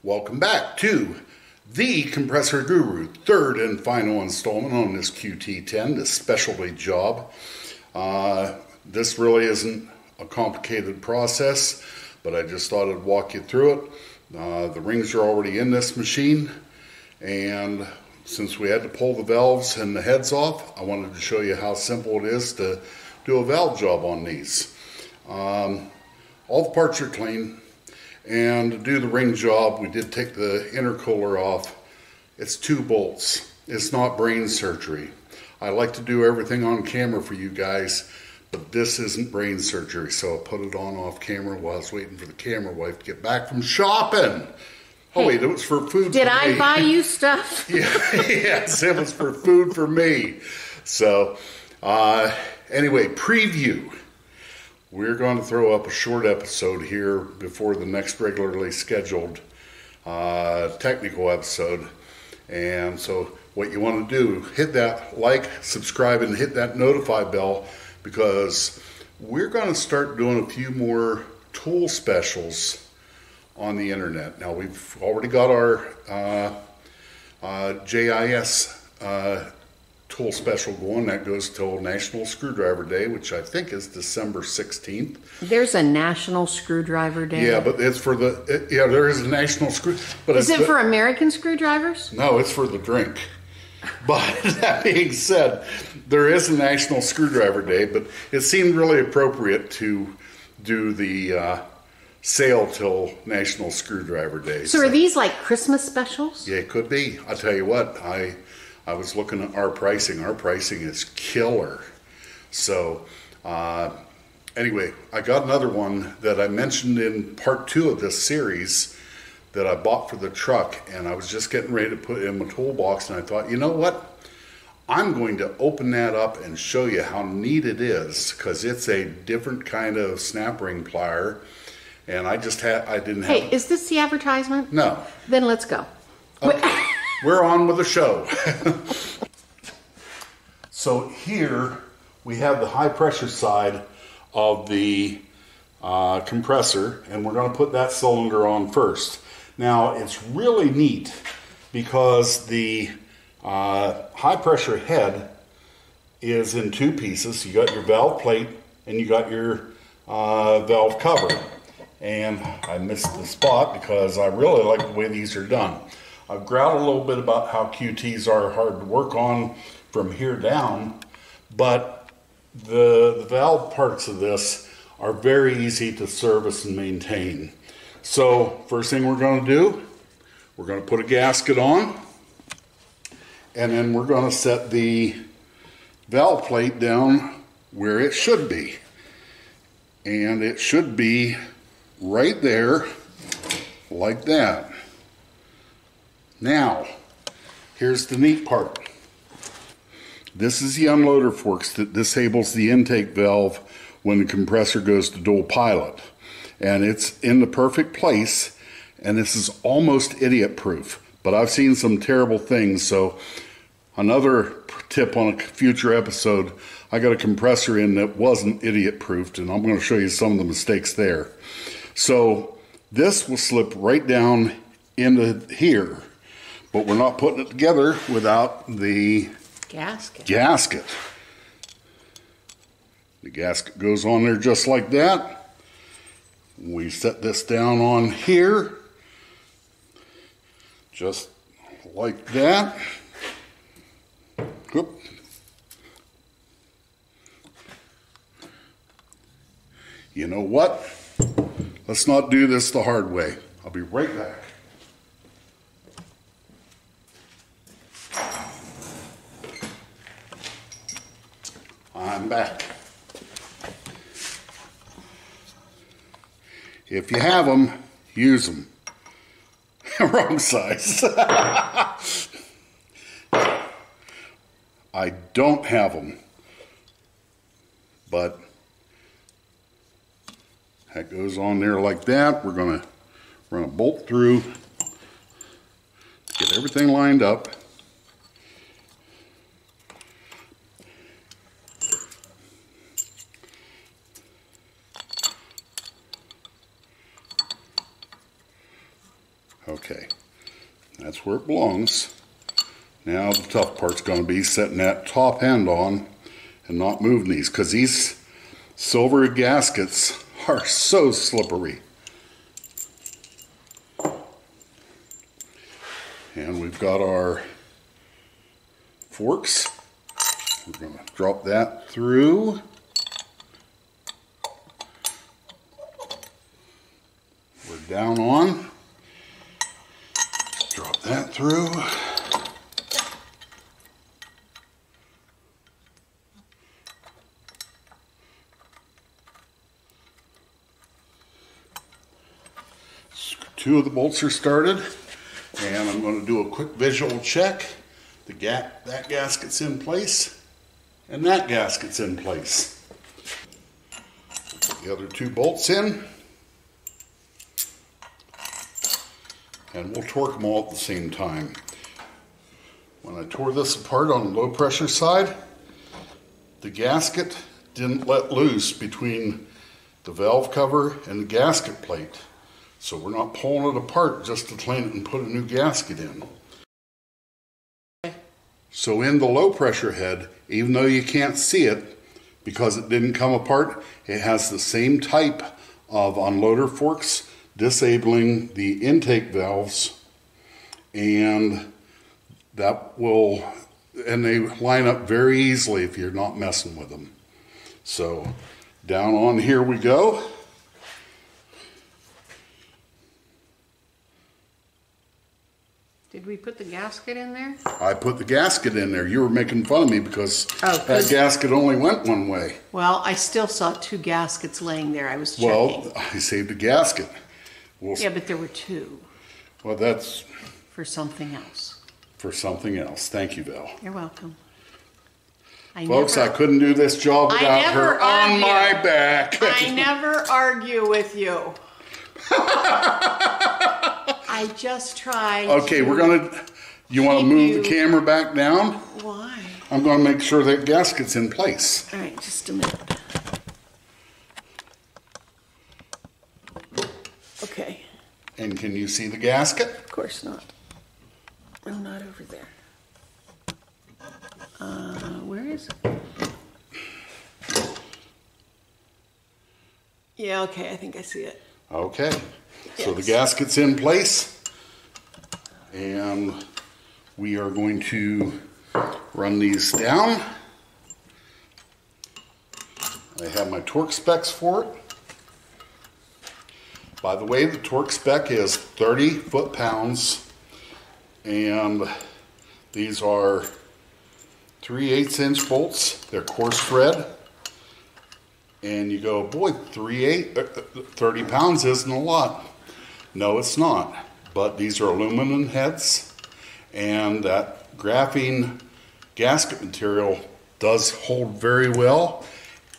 Welcome back to the Compressor Guru, third and final installment on this QT10, this specialty job. This really isn't a complicated process, but I just thought I'd walk you through it. The rings are already in this machine, and since we had to pull the valves and the heads off, I wanted to show you how simple it is to do a valve job on these. All the parts are clean. And to do the ring job, we did take the intercooler off. It's 2 bolts. It's not brain surgery. I like to do everything on camera for you guys, but this isn't brain surgery. So I put it on off camera while I was waiting for the camera wife to get back from shopping. Oh wait, it was for food. Did I buy you stuff? Yeah, yes, it was for food for me. So anyway, preview. We're going to throw up a short episode here before the next regularly scheduled technical episode. And so what you want to do, hit that like, subscribe, and hit that notify bell, because we're going to start doing a few more tool specials on the internet. Now, we've already got our JIS tool special going. That goes till National Screwdriver Day, which I think is December 16th. There's a National Screwdriver Day? Yeah, but it's for the, yeah, there is a National Screw. But is it for American screwdrivers? No, it's for the drink. But that being said, there is a National Screwdriver Day, but it seemed really appropriate to do the sale till National Screwdriver Day. So are these like Christmas specials? Yeah, it could be. I'll tell you what, I was looking at our pricing. Our pricing is killer. So anyway, I got another one that I mentioned in part 2 of this series that I bought for the truck, and I was just getting ready to put it in my toolbox, and I thought, you know what? I'm going to open that up and show you how neat it is, because it's a different kind of snap ring plier, and I didn't have. Hey, is this the advertisement? No. Then let's go. Okay. We're on with the show. So here we have the high pressure side of the compressor, and we're going to put that cylinder on first. Now it's really neat because the high pressure head is in 2 pieces. You got your valve plate and you got your valve cover. And I missed the spot because I really like the way these are done. I've growled a little bit about how QTs are hard to work on from here down, but the valve parts of this are very easy to service and maintain. So first thing we're going to do, we're going to put a gasket on, and then we're going to set the valve plate down where it should be. And it should be right there, like that. Now, here's the neat part. This is the unloader forks that disables the intake valve when the compressor goes to dual pilot. And it's in the perfect place, and this is almost idiot proof. But I've seen some terrible things, so another tip on a future episode, I got a compressor in that wasn't idiot proofed, and I'm going to show you some of the mistakes there. So this will slip right down into here. But we're not putting it together without the gasket. The gasket goes on there just like that. We set this down on here, just like that. Whoop. You know what? Let's not do this the hard way. I'll be right back. I'm back. If you have them, use them. Wrong size. I don't have them, but that goes on there like that. We're gonna run a bolt through, get everything lined up. Okay, that's where it belongs. Now the tough part's going to be setting that top end on and not moving these, because these silver gaskets are so slippery. And we've got our forks. We're going to drop that through. We're down on. Drop that through. Two of the bolts are started, and I'm going to do a quick visual check. That gasket's in place, and that gasket's in place. Put the other two bolts in, and we'll torque them all at the same time. When I tore this apart on the low pressure side, the gasket didn't let loose between the valve cover and the gasket plate. So we're not pulling it apart just to clean it and put a new gasket in. So in the low pressure head, even though you can't see it because it didn't come apart, it has the same type of unloader forks disabling the intake valves, and they line up very easily if you're not messing with them. So down on here we go. Did we put the gasket in there? I put the gasket in there. You were making fun of me because that gasket only went one way. Well, I still saw two gaskets laying there. I was checking. Well, I saved a gasket. Yeah, but there were two. Well, that's... For something else. For something else. Thank you, Val. You're welcome. Folks, I couldn't do this job without her on my back. I never argue with you. I just tried. Okay, we're going to... You want to move the camera back down? Why? I'm going to make sure that gasket's in place. All right, just a minute. Okay. And can you see the gasket? Of course not. No, not over there. Where is it? Yeah, okay, I think I see it. Okay, so the gasket's in place, and we are going to run these down. I have my torque specs for it. By the way, the torque spec is 30 foot-pounds, and these are 3/8" bolts. They're coarse thread. And you go, boy, 30 pounds isn't a lot. No, it's not. But these are aluminum heads, and that graphene gasket material does hold very well,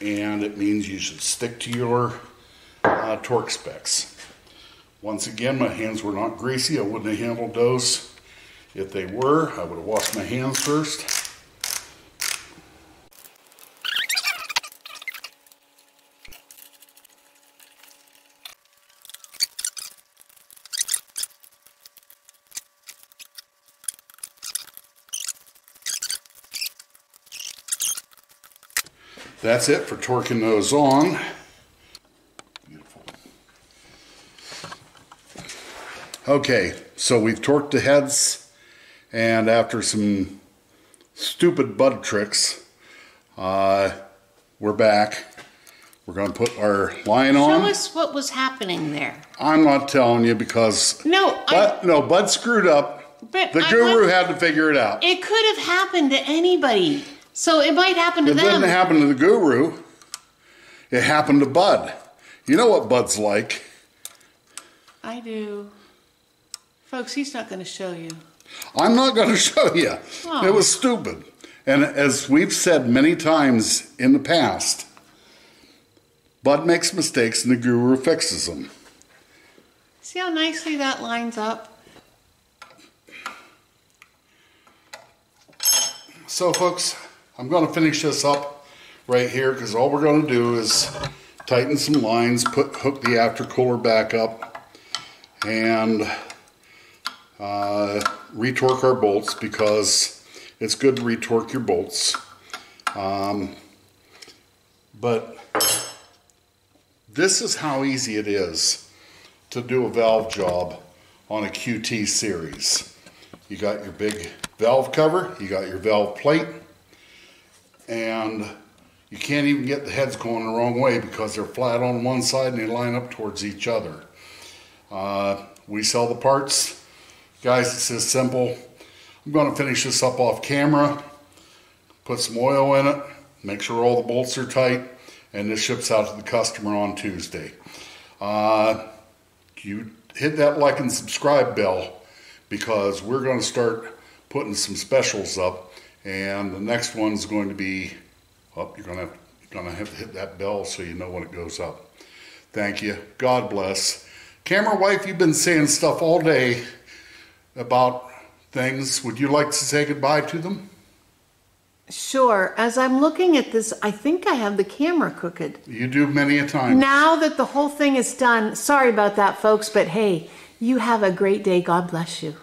and it means you should stick to your torque specs. Once again, my hands were not greasy. I wouldn't have handled those. If they were, I would have washed my hands first. That's it for torquing those on. Beautiful. Okay, so we've torqued the heads, and after some stupid bud tricks, we're back. We're going to put our line on. Show us what was happening there. I'm not telling you because Bud screwed up. But the guru had to figure it out. It could have happened to anybody. So it might happen to them. It didn't happen to the guru. It happened to Bud. You know what Bud's like. I do. Folks, he's not going to show you. I'm not going to show you. Oh. It was stupid. And as we've said many times in the past, Bud makes mistakes and the guru fixes them. See how nicely that lines up? So folks, I'm going to finish this up right here because all we're going to do is tighten some lines, hook the aftercooler back up, and retorque our bolts because it's good to retorque your bolts. But this is how easy it is to do a valve job on a QT series. You got your big valve cover, you got your valve plate, and you can't even get the heads going the wrong way because they're flat on one side and they line up towards each other. We sell the parts. Guys, it's this simple. I'm going to finish this up off camera, put some oil in it, make sure all the bolts are tight, and this ships out to the customer on Tuesday. You hit that like and subscribe bell because we're going to start putting some specials up, and the next one's going to be, oh, you're going to have to hit that bell so you know when it goes up. Thank you. God bless. Camera wife, you've been saying stuff all day about things. Would you like to say goodbye to them? Sure. As I'm looking at this, I think I have the camera crooked. You do many a time. Now that the whole thing is done, sorry about that, folks, but hey, you have a great day. God bless you.